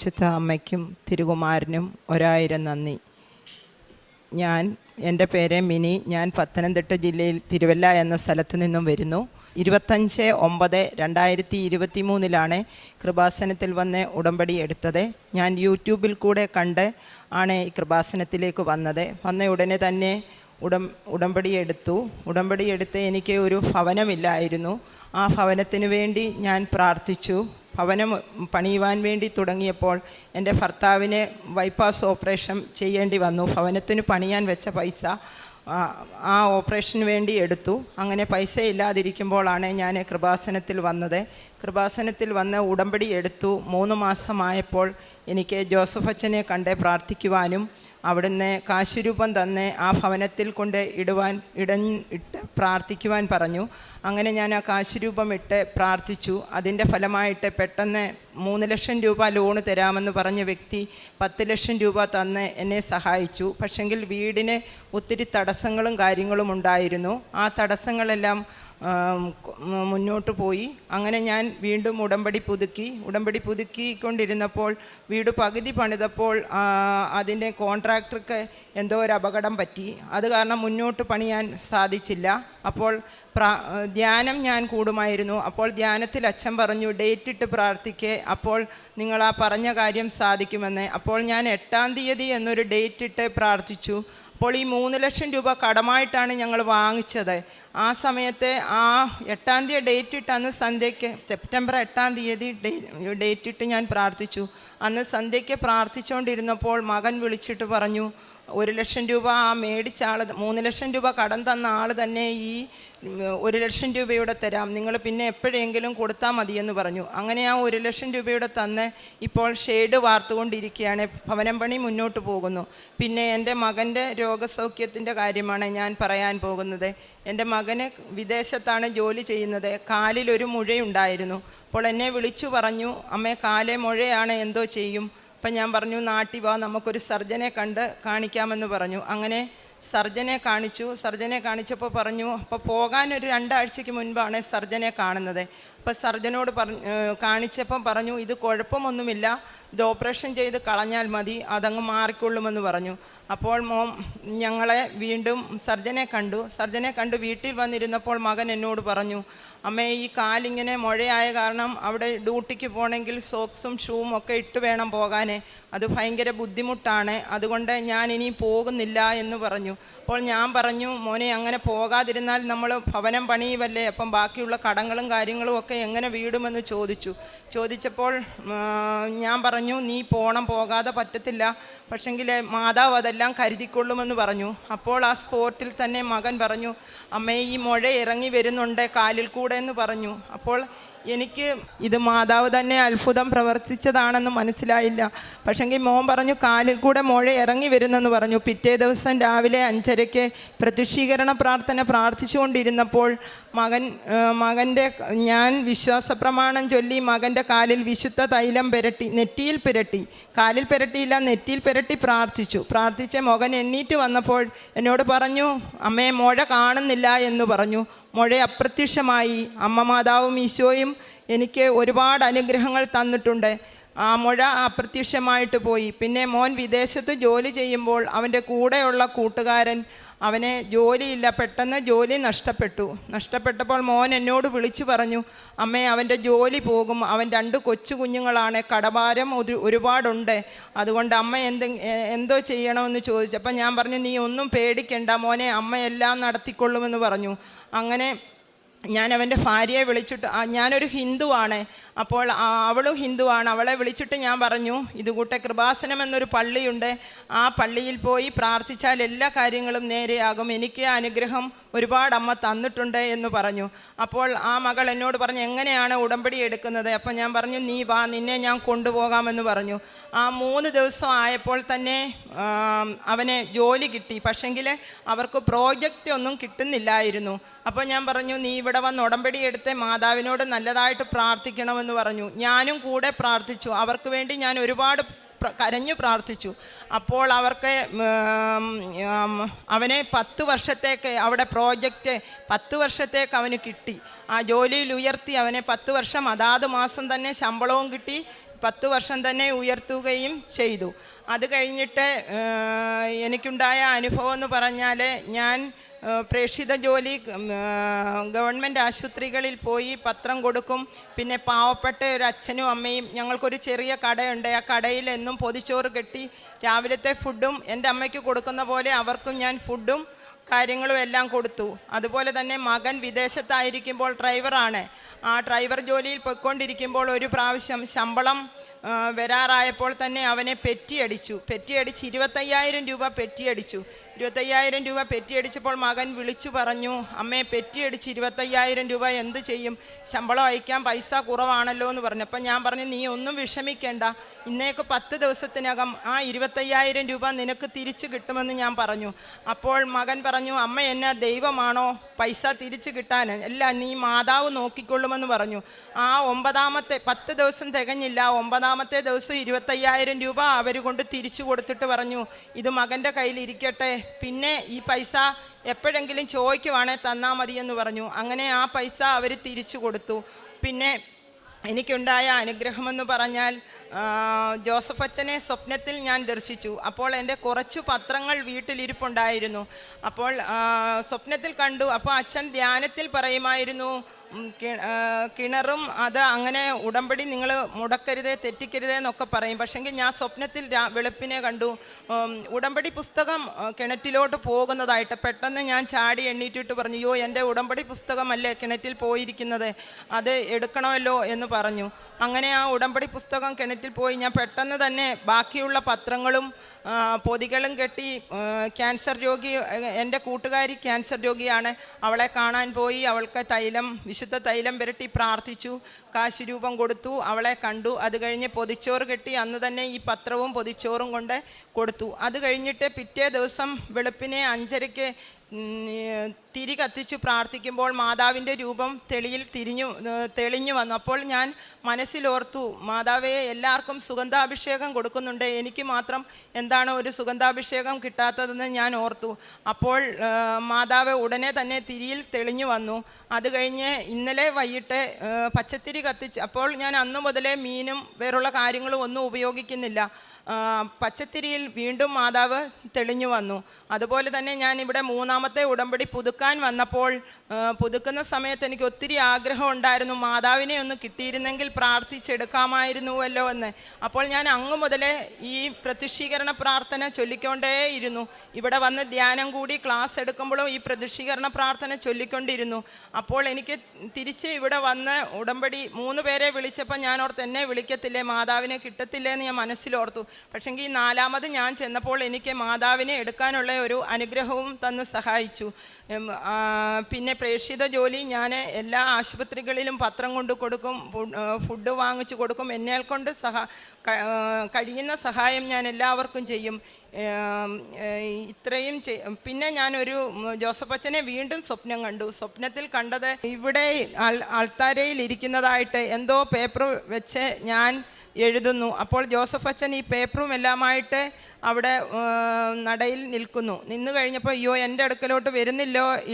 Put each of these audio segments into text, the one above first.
പരിശുദ്ധ അമ്മയ്ക്കും തിരുകുമാരനും 1000 നന്ദി. എൻ്റെ പേര് മിനി. ഞാൻ പത്തനംതിട്ട ജില്ലയിൽ തിരുവല്ല എന്ന സ്ഥലത്തു നിന്നും വരുന്നു. 25/9/2023 കൃപാസനത്തിൽ വന്ന് ഉടമ്പടി എടുത്തത്. ഞാൻ യൂട്യൂബിൽ കൂടെ കണ്ട് ആണ് ഈ കൃപാസനത്തിലേക്ക് വന്നത്. വന്ന ഉടനെ തന്നെ ഉടമ്പടി എടുത്ത് എനിക്ക് ഒരു ഭവനമില്ലായിരുന്നു. ആ ഭവനത്തിന് വേണ്ടി ഞാൻ പ്രാർത്ഥിച്ചു. ഭവനം പണിയുവാൻ വേണ്ടി തുടങ്ങിയപ്പോൾ എൻ്റെ ഭർത്താവിന് ബൈപ്പാസ് ഓപ്പറേഷൻ ചെയ്യേണ്ടി വന്നു. ഭവനത്തിന് പണിയാൻ വെച്ച പൈസ ആ ഓപ്പറേഷന് വേണ്ടി എടുത്തു. അങ്ങനെ പൈസ ഇല്ലാതിരിക്കുമ്പോഴാണ് ഞാൻ കൃപാസനത്തിൽ വന്നത്. കൃപാസനത്തിൽ വന്ന് ഉടമ്പടി എടുത്തു. 3 മാസമായപ്പോൾ എനിക്ക് ജോസഫ് അച്ഛനെ കണ്ട് പ്രാർത്ഥിക്കുവാനും അവിടുന്ന് കാശുരൂപം തന്ന് ആ ഭവനത്തിൽ കൊണ്ട് ഇട്ട് പ്രാർത്ഥിക്കുവാൻ പറഞ്ഞു. അങ്ങനെ ഞാൻ ആ കാശുരൂപം ഇട്ട് പ്രാർത്ഥിച്ചു. അതിൻ്റെ ഫലമായിട്ട് പെട്ടെന്ന് 3 ലക്ഷം രൂപ ലോണ് തരാമെന്ന് പറഞ്ഞ വ്യക്തി 10 ലക്ഷം രൂപ തന്ന് എന്നെ സഹായിച്ചു. പക്ഷെങ്കിൽ വീടിന് ഒത്തിരി തടസ്സങ്ങളും കാര്യങ്ങളും ഉണ്ടായിരുന്നു. ആ തടസ്സങ്ങളെല്ലാം മുന്നോട്ട് പോയി. അങ്ങനെ ഞാൻ വീണ്ടും ഉടമ്പടി പുതുക്കിക്കൊണ്ടിരുന്നപ്പോൾ വീട് പകുതി പണിതപ്പോൾ അതിൻ്റെ കോൺട്രാക്ടർക്ക് എന്തോ ഒരു അപകടം പറ്റി. അത് കാരണം മുന്നോട്ട് പണിയാൻ സാധിച്ചില്ല. അപ്പോൾ ധ്യാനം ഞാൻ കൂടുമായിരുന്നു. അപ്പോൾ ധ്യാനത്തിൽ അച്ഛൻ പറഞ്ഞു, ഡേറ്റ് ഇട്ട് പ്രാർത്ഥിക്കേ, അപ്പോൾ നിങ്ങൾ ആ പറഞ്ഞ കാര്യം സാധിക്കുമെന്ന്. അപ്പോൾ ഞാൻ 8-ാം തീയതി എന്നൊരു ഡേറ്റ് ഇട്ട് പ്രാർത്ഥിച്ചു. അപ്പോൾ ഈ 3 ലക്ഷം രൂപ കടമായിട്ടാണ് ഞങ്ങൾ വാങ്ങിച്ചത്. ആ സമയത്ത് ആ 8-ാം തീയതി ഡേറ്റ് ഇട്ട് അന്ന് സന്ധ്യയ്ക്ക് സെപ്റ്റംബർ 8-ാം തീയതി ഡേറ്റ് ഇട്ട് ഞാൻ പ്രാർത്ഥിച്ചു. അന്ന് സന്ധ്യയ്ക്ക് പ്രാർത്ഥിച്ചുകൊണ്ടിരുന്നപ്പോൾ മകൻ വിളിച്ചിട്ട് പറഞ്ഞു, 1 ലക്ഷം രൂപ ആ മേടിച്ച ആൾ, 3 ലക്ഷം രൂപ കടം തന്ന ആൾ തന്നെ ഈ 1 ലക്ഷം രൂപയുടെ തരാം, നിങ്ങൾ പിന്നെ എപ്പോഴെങ്കിലും കൊടുത്താൽ മതിയെന്ന് പറഞ്ഞു. അങ്ങനെ ആ 1 ലക്ഷം രൂപയുടെ തന്ന് ഇപ്പോൾ ഷെയ്ഡ് വാർത്തുകൊണ്ടിരിക്കുകയാണ്. ഭവനം പണി മുന്നോട്ട് പോകുന്നു. പിന്നെ എൻ്റെ മകൻ്റെ രോഗസൗഖ്യത്തിൻ്റെ കാര്യമാണ് ഞാൻ പറയാൻ പോകുന്നത്. എൻ്റെ മകന് വിദേശത്താണ് ജോലി ചെയ്യുന്നത്. കാലിലൊരു മുഴയുണ്ടായിരുന്നു. അപ്പോൾ എന്നെ വിളിച്ചു പറഞ്ഞു, അമ്മേ കാലേ മുഴയാണ്, എന്തോ ചെയ്യും? അപ്പം ഞാൻ പറഞ്ഞു, നാട്ടിൽ വാ, നമുക്കൊരു സർജനെ കണ്ട് കാണിക്കാമെന്ന് പറഞ്ഞു. അങ്ങനെ സർജനെ കാണിച്ചപ്പോൾ പറഞ്ഞു, അപ്പോൾ പോകാനൊരു 2 ആഴ്ചയ്ക്ക് മുൻപാണ് സർജനെ കാണുന്നത്. അപ്പോൾ സർജനോട് കാണിച്ചപ്പം പറഞ്ഞു, ഇത് കുഴപ്പമൊന്നുമില്ല, ഇത് ഓപ്പറേഷൻ ചെയ്ത് കളഞ്ഞാൽ മതി, അതങ്ങ് മാറിക്കൊള്ളുമെന്ന് പറഞ്ഞു. അപ്പോൾ ഞങ്ങളെ വീണ്ടും സർജനെ കണ്ടു വീട്ടിൽ വന്നിരുന്നപ്പോൾ മകൻ എന്നോട് പറഞ്ഞു, അമ്മേ ഈ കാലിങ്ങനെ മുഴയായ കാരണം അവിടെ ഡ്യൂട്ടിക്ക് പോകണമെങ്കിൽ സോക്സും ഷൂവും ഒക്കെ ഇട്ട് വേണം പോകാൻ, അത് ഭയങ്കര ബുദ്ധിമുട്ടാണ്, അതുകൊണ്ട് ഞാൻ ഇനി പോകുന്നില്ല എന്ന് പറഞ്ഞു. അപ്പോൾ ഞാൻ പറഞ്ഞു, മോനെ അങ്ങനെ പോകാതിരുന്നാൽ നമ്മൾ ഭവനം പണിയുമല്ലേ, അപ്പം ബാക്കിയുള്ള കടങ്ങളും കാര്യങ്ങളും ഒക്കെ എങ്ങനെ വീടുമെന്ന് ചോദിച്ചപ്പോൾ ഞാൻ പറഞ്ഞു, നീ പോകാതെ പറ്റത്തില്ല, പക്ഷെങ്കിൽ മാതാവ് അതെല്ലാം കരുതിക്കൊള്ളുമെന്ന് പറഞ്ഞു. അപ്പോൾ ആ സ്പോട്ടിൽ തന്നെ മകൻ പറഞ്ഞു, അമ്മേ ഈ മുഴ ഇറങ്ങി വരുന്നുണ്ട് കാലിൽ കൂടെ എന്ന് പറഞ്ഞു. അപ്പോൾ എനിക്ക് ഇത് മാതാവ് തന്നെ അത്ഭുതം പ്രവർത്തിച്ചതാണെന്ന് മനസ്സിലായില്ല. പക്ഷെങ്കിൽ മോൻ പറഞ്ഞു, കാലിൽ കൂടെ മുഴ ഇറങ്ങി വരുന്നെന്ന് പറഞ്ഞു. പിറ്റേ ദിവസം രാവിലെ 5:30 പ്രത്യക്ഷീകരണ പ്രാർത്ഥന പ്രാർത്ഥിച്ചുകൊണ്ടിരുന്നപ്പോൾ മകൻ്റെ ഞാൻ വിശ്വാസ പ്രമാണം ചൊല്ലി മകൻ്റെ കാലിൽ വിശുദ്ധ തൈലം പുരട്ടി, നെറ്റിയിൽ പുരട്ടി, കാലിൽ പുരട്ടിയില്ല, നെറ്റിയിൽ പുരട്ടി പ്രാർത്ഥിച്ച് മകൻ എണ്ണീറ്റ് വന്നപ്പോൾ എന്നോട് പറഞ്ഞു, അമ്മേ മുഴ കാണുന്നില്ല എന്ന് പറഞ്ഞു. മുഴ അപ്രത്യക്ഷമായി. അമ്മ മാതാവും ഈശോയും എനിക്ക് ഒരുപാട് അനുഗ്രഹങ്ങൾ തന്നിട്ടുണ്ട്. ആ മുഴ അപ്രത്യക്ഷമായിട്ട് പോയി. പിന്നെ മോൻ വിദേശത്ത് ജോലി ചെയ്യുമ്പോൾ അവൻ്റെ കൂടെയുള്ള കൂട്ടുകാരൻ, അവന് ജോലിയില്ല, പെട്ടെന്ന് ജോലി നഷ്ടപ്പെട്ടപ്പോൾ മോൻ എന്നോട് വിളിച്ചു പറഞ്ഞു, അമ്മേ അവൻ്റെ ജോലി പോകും, അവൻ 2 കൊച്ചു കുഞ്ഞുങ്ങളാണ്, കടഭാരം ഒരുപാടുണ്ട്, അതുകൊണ്ട് അമ്മ എന്തോ ചെയ്യണമെന്ന് ചോദിച്ചപ്പോൾ ഞാൻ പറഞ്ഞു, നീ ഒന്നും പേടിക്കണ്ട മോനെ, അമ്മ എല്ലാം നടത്തിക്കൊള്ളുമെന്ന് പറഞ്ഞു. അങ്ങനെ ഞാൻ അവൻ്റെ ഭാര്യയെ വിളിച്ചിട്ട്, ഞാനൊരു ഹിന്ദുവാണ്, അപ്പോൾ അവളും ഹിന്ദുവാണ്, അവളെ വിളിച്ചിട്ട് ഞാൻ പറഞ്ഞു, ഇതുകൂട്ടെ കൃപാസനം എന്നൊരു പള്ളിയുണ്ട്, ആ പള്ളിയിൽ പോയി പ്രാർത്ഥിച്ചാൽ എല്ലാ കാര്യങ്ങളും നേരെയാകും, എനിക്ക് അനുഗ്രഹം ഒരുപാട് അമ്മ തന്നിട്ടുണ്ട് എന്ന് പറഞ്ഞു. അപ്പോൾ ആ മകൾ എന്നോട് പറഞ്ഞു, എങ്ങനെയാണ് ഉടമ്പടി എടുക്കുന്നത്? അപ്പോൾ ഞാൻ പറഞ്ഞു, നീ വാ, നിന്നെ ഞാൻ കൊണ്ടുപോകാമെന്ന് പറഞ്ഞു. ആ 3 ദിവസം ആയപ്പോൾ തന്നെ അവന് ജോലി കിട്ടി. പക്ഷെങ്കിൽ അവർക്ക് പ്രോജക്റ്റ് ഒന്നും കിട്ടുന്നില്ലായിരുന്നു. അപ്പോൾ ഞാൻ പറഞ്ഞു, നീ ഇവിടെ വന്ന് ഉടമ്പടി എടുത്ത് മാതാവിനോട് നല്ലതായിട്ട് പ്രാർത്ഥിക്കണമെന്ന് പറഞ്ഞു. ഞാനും കൂടെ പ്രാർത്ഥിച്ചു. അവർക്ക് വേണ്ടി ഞാൻ ഒരുപാട് കരഞ്ഞു പ്രാർത്ഥിച്ചു. അപ്പോൾ അവർക്ക് അവനെ 10 വർഷത്തേക്ക് അവിടെ പ്രോജക്റ്റ് 10 വർഷത്തേക്ക് അവന് കിട്ടി. ആ ജോലിയിൽ ഉയർത്തി അവനെ 10 വർഷം അതാത് മാസം തന്നെ ശമ്പളവും കിട്ടി, 10 വർഷം തന്നെ ഉയർത്തുകയും ചെയ്തു. അത് കഴിഞ്ഞിട്ട് എനിക്കുണ്ടായ അനുഭവം എന്ന് പറഞ്ഞാൽ, ഞാൻ പ്രേക്ഷിത ജോലി ഗവൺമെൻറ് ആശുപത്രികളിൽ പോയി പത്രം കൊടുക്കും. പിന്നെ പാവപ്പെട്ട ഒരു അച്ഛനും അമ്മയും, ഞങ്ങൾക്കൊരു ചെറിയ കടയുണ്ട്, ആ കടയിൽ എന്നും പൊതിച്ചോറ് കെട്ടി രാവിലത്തെ ഫുഡും എൻ്റെ അമ്മയ്ക്ക് കൊടുക്കുന്ന പോലെ അവർക്കും ഞാൻ ഫുഡും കാര്യങ്ങളും എല്ലാം കൊടുത്തു. അതുപോലെ തന്നെ മകൻ വിദേശത്തായിരിക്കുമ്പോൾ ഡ്രൈവറാണ്. ആ ഡ്രൈവർ ജോലിയിൽ പോയിക്കൊണ്ടിരിക്കുമ്പോൾ ഒരു പ്രാവശ്യം ശമ്പളം വരാറായപ്പോൾ തന്നെ അവനെ പെറ്റിയടിച്ച് 25,000 രൂപ പെറ്റിയടിച്ചു. 25,000 രൂപ പെറ്റിയടിച്ചപ്പോൾ മകൻ വിളിച്ചു പറഞ്ഞു, അമ്മേ പെറ്റിയടിച്ച് 25,000 രൂപ എന്ത് ചെയ്യും, ശമ്പളം അയക്കാൻ പൈസ കുറവാണല്ലോ എന്ന് പറഞ്ഞു. അപ്പം ഞാൻ പറഞ്ഞു, നീ ഒന്നും വിഷമിക്കേണ്ട, ഇന്നേക്ക് 10 ദിവസത്തിനകം ആ 25,000 രൂപ നിനക്ക് തിരിച്ചു കിട്ടുമെന്ന് ഞാൻ പറഞ്ഞു. അപ്പോൾ മകൻ പറഞ്ഞു, അമ്മ എന്നെ ദൈവമാണോ പൈസ തിരിച്ചു കിട്ടാൻ? അല്ല, നീ മാതാവ് നോക്കിക്കൊള്ളുമെന്ന് പറഞ്ഞു. ആ 10 ദിവസം തികഞ്ഞില്ല, 9ാമത്തെ ദിവസം 25,000 രൂപ അവർ കൊണ്ട് തിരിച്ചു കൊടുത്തിട്ട് പറഞ്ഞു, ഇത് മകൻ്റെ കയ്യിൽ ഇരിക്കട്ടെ, പിന്നെ ഈ പൈസ എപ്പോഴെങ്കിലും ചോദിക്കുവാണെങ്കിൽ തന്നാൽ മതിയെന്ന് പറഞ്ഞു. അങ്ങനെ ആ പൈസ അവർ തിരിച്ചു കൊടുത്തു. പിന്നെ എനിക്കുണ്ടായ അനുഗ്രഹമെന്ന് പറഞ്ഞാൽ, ജോസഫ് അച്ഛനെ സ്വപ്നത്തിൽ ഞാൻ ദർശിച്ചു. അപ്പോൾ എൻ്റെ കുറച്ച് പത്രങ്ങൾ വീട്ടിലിരിപ്പുണ്ടായിരുന്നു. അപ്പോൾ സ്വപ്നത്തിൽ കണ്ടു. അപ്പോൾ അച്ഛൻ ധ്യാനത്തിൽ പറയുമായിരുന്നു, കിണറും അത് അങ്ങനെ ഉടമ്പടി നിങ്ങൾ മുടക്കരുതേ, തെറ്റിക്കരുതേ എന്നൊക്കെ പറയും. പക്ഷെങ്കിൽ ഞാൻ സ്വപ്നത്തിൽ വെളുപ്പിനെ കണ്ടു ഉടമ്പടി പുസ്തകം കിണറ്റിലോട്ട് പോകുന്നതായിട്ട്. പെട്ടെന്ന് ഞാൻ ചാടി എണ്ണീറ്റിട്ട് പറഞ്ഞു, യോ എൻ്റെ ഉടമ്പടി പുസ്തകമല്ലേ കിണറ്റിൽ പോയിരിക്കുന്നത്, അത് എടുക്കണമല്ലോ എന്ന് പറഞ്ഞു. അങ്ങനെ ആ ഉടമ്പടി പുസ്തകം കിണറ്റിൽ പോയി. ഞാൻ പെട്ടെന്ന് തന്നെ ബാക്കിയുള്ള പത്രങ്ങളും പൊതികളും കെട്ടി ക്യാൻസർ രോഗി, എൻ്റെ കൂട്ടുകാരി ക്യാൻസർ രോഗിയാണ്, അവളെ കാണാൻ പോയി. അവൾക്ക് വിശുദ്ധ തൈലം പുരട്ടി പ്രാർത്ഥിച്ചു, കാശ് രൂപം കൊടുത്തു, അവളെ കണ്ടു. അത് കഴിഞ്ഞ് പൊതിച്ചോറ് കെട്ടി അന്ന് തന്നെ ഈ പത്രവും പൊതിച്ചോറും കൊണ്ട് കൊടുത്തു. അത് കഴിഞ്ഞിട്ട് പിറ്റേ ദിവസം വെളുപ്പിനെ 5:30 തിരി കത്തിച്ചു പ്രാർത്ഥിക്കുമ്പോൾ മാതാവിൻ്റെ രൂപം തെളിഞ്ഞു വന്നു. അപ്പോൾ ഞാൻ മനസ്സിലോർത്തു, മാതാവേ, എല്ലാവർക്കും സുഗന്ധാഭിഷേകം കൊടുക്കുന്നുണ്ട്, എനിക്ക് മാത്രം എന്താണ് ഒരു സുഗന്ധാഭിഷേകം കിട്ടാത്തതെന്ന് ഞാൻ ഓർത്തു. അപ്പോൾ മാതാവ് ഉടനെ തന്നെ തിരിയിൽ തെളിഞ്ഞു വന്നു. അത് കഴിഞ്ഞ് ഇന്നലെ വൈകിട്ട് പച്ചത്തിരി കത്തിച്ച്, അപ്പോൾ ഞാൻ അന്നു മുതലേ മീനും വേറുള്ള കാര്യങ്ങളും ഒന്നും ഉപയോഗിക്കുന്നില്ല. പച്ചത്തിരിയിൽ വീണ്ടും മാതാവ് തെളിഞ്ഞു വന്നു. അതുപോലെ തന്നെ ഞാൻ ഇവിടെ 3ാമത്തെ ഉടമ്പടി പുതുക്കാൻ വന്നപ്പോൾ, പുതുക്കുന്ന സമയത്ത് എനിക്ക് ഒത്തിരി ആഗ്രഹം ഉണ്ടായിരുന്നു, മാതാവിനെ ഒന്ന് കിട്ടിയിരുന്നെങ്കിൽ പ്രാർത്ഥിച്ചെടുക്കാമായിരുന്നുവല്ലോ എന്ന്. അപ്പോൾ ഞാൻ അങ്ങ് മുതലേ ഈ പ്രത്യക്ഷീകരണ പ്രാർത്ഥന ചൊല്ലിക്കൊണ്ടേയിരുന്നു. ഇവിടെ വന്ന് ധ്യാനം കൂടി ക്ലാസ് എടുക്കുമ്പോഴും ഈ പ്രത്യക്ഷീകരണ പ്രാർത്ഥന ചൊല്ലിക്കൊണ്ടിരുന്നു. അപ്പോൾ എനിക്ക് തിരിച്ച് ഇവിടെ വന്ന് ഉടമ്പടി 3 പേരെ വിളിച്ചപ്പോൾ ഞാൻ ഓർത്ത്, എന്നെ വിളിക്കത്തില്ലേ, മാതാവിനെ കിട്ടത്തില്ലേ എന്ന് ഞാൻ മനസ്സിലോർത്തു. പക്ഷെങ്കിൽ 4ാമത് ഞാൻ ചെന്നപ്പോൾ എനിക്ക് മാതാവിനെ എടുക്കാനുള്ള ഒരു അനുഗ്രഹവും തന്ന് സഹായിച്ചു. പിന്നെ പ്രേക്ഷിത ജോലി ഞാൻ എല്ലാ ആശുപത്രികളിലും പത്രം കൊണ്ട് കൊടുക്കും, ഫുഡ് വാങ്ങിച്ചു കൊടുക്കും, എന്നേൽ കൊണ്ട് കഴിയുന്ന സഹായം ഞാൻ എല്ലാവർക്കും ചെയ്യും. ഇത്രയും പിന്നെ ഞാനൊരു ജോസഫ് അച്ഛനെ വീണ്ടും സ്വപ്നം കണ്ടു. സ്വപ്നത്തിൽ കണ്ടത് ഇവിടെ ആൾത്താരയിൽ ഇരിക്കുന്നതായിട്ട് എന്തോ പേപ്പർ വെച്ച് ഞാൻ എഴുതുന്നു. അപ്പോൾ ജോസഫ് അച്ഛൻ ഈ പേപ്പറും എല്ലാമായിട്ട് അവിടെ നടയിൽ നിന്ന് കഴിഞ്ഞപ്പോൾ, അയ്യോ എൻ്റെ അടുക്കലോട്ട്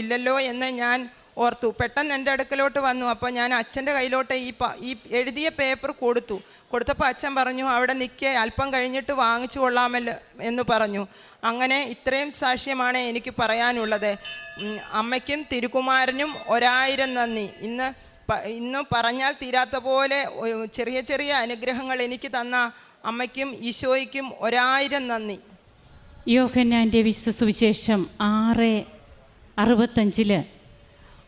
ഇല്ലല്ലോ എന്ന് ഞാൻ ഓർത്തു. പെട്ടെന്ന് എൻ്റെ അടുക്കലോട്ട് വന്നു. അപ്പോൾ ഞാൻ അച്ഛൻ്റെ കയ്യിലോട്ട് ഈ എഴുതിയ പേപ്പർ കൊടുത്തപ്പോൾ അച്ഛൻ പറഞ്ഞു, അവിടെ നിൽക്കുക, അല്പം കഴിഞ്ഞിട്ട് വാങ്ങിച്ചു കൊള്ളാമല്ലോ എന്ന് പറഞ്ഞു. അങ്ങനെ ഇത്രയും സാക്ഷ്യമാണ് എനിക്ക് പറയാനുള്ളത്. അമ്മയ്ക്കും തിരുക്കുമാരനും 1000 നന്ദി. ഇന്ന് പറഞ്ഞാൽ തീരാത്ത പോലെ ചെറിയ ചെറിയ അനുഗ്രഹങ്ങൾ എനിക്ക് തന്ന അമ്മയ്ക്കും ഈശോയ്ക്കും 1000 നന്ദി. യോഹന്നാൻ്റെ വിശുദ്ധ സുവിശേഷം 6:65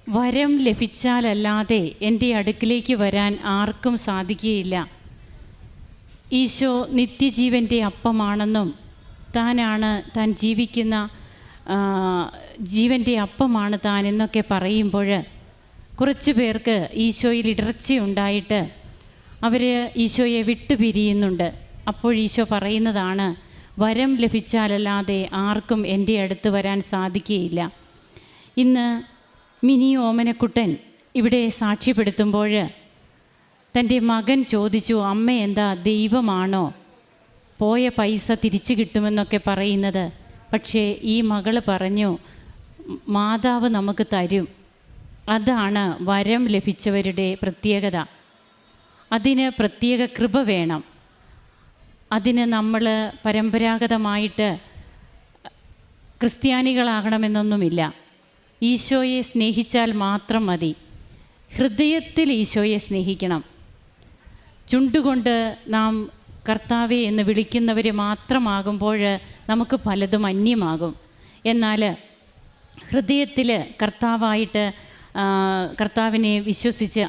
വരം ലഭിച്ചാലല്ലാതെ എൻ്റെ അടുക്കിലേക്ക് വരാൻ ആർക്കും സാധിക്കുകയില്ല. ഈശോ നിത്യജീവൻ്റെ അപ്പമാണെന്നും താൻ ജീവിക്കുന്ന ജീവൻ്റെ അപ്പമാണ് താൻ എന്നൊക്കെ പറയുമ്പോൾ കുറച്ച് പേർക്ക് ഈശോയിൽ ഇടർച്ചയുണ്ടായിട്ട് അവർ ഈശോയെ വിട്ടുപിരിയുന്നുണ്ട്. അപ്പോൾ ഈശോ പറയുന്നതാണ്, വരം ലഭിച്ചാലല്ലാതെ ആർക്കും എൻ്റെ അടുത്ത് വരാൻ സാധിക്കുകയില്ല. ഇന്ന് മിനി ഓമനക്കുട്ടൻ ഇവിടെ സാക്ഷ്യപ്പെടുത്തുമ്പോൾ തൻ്റെ മകൻ ചോദിച്ചു, അമ്മ എന്താ ദൈവമാണോ, പോയ പൈസ തിരിച്ചു കിട്ടുമെന്നൊക്കെ പറയുന്നത്? പക്ഷേ ഈ മകൾ പറഞ്ഞു, മാതാവ് നമുക്ക് തരും. അതാണ് വരം ലഭിച്ചവരുടെ പ്രത്യേകത. അതിന് പ്രത്യേക കൃപ വേണം. അതിന് നമ്മൾ പരമ്പരാഗതമായിട്ട് ക്രിസ്ത്യാനികളാകണമെന്നൊന്നുമില്ല. ഈശോയെ സ്നേഹിച്ചാൽ മാത്രം മതി. ഹൃദയത്തിൽ ഈശോയെ സ്നേഹിക്കണം. ചുണ്ടുകൊണ്ട് നാം കർത്താവേ എന്ന് വിളിക്കുന്നവർ മാത്രമാകുമ്പോൾ നമുക്ക് പലതും അന്യമാകും. എന്നാൽ ഹൃദയത്തിൽ കർത്താവായിട്ട് കർത്താവിനെ വിശ്വസിച്ച്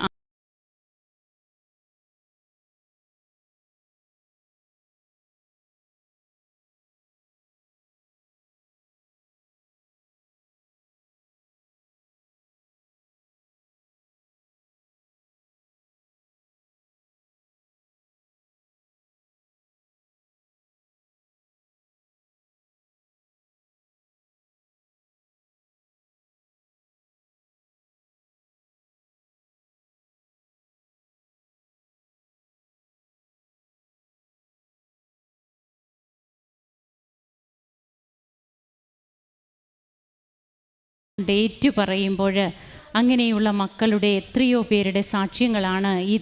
ഡേറ്റ് പറയുമ്പോൾ അങ്ങനെയുള്ള മക്കളുടെ എത്രയോ പേരുടെ സാക്ഷ്യങ്ങളാണ് ഈ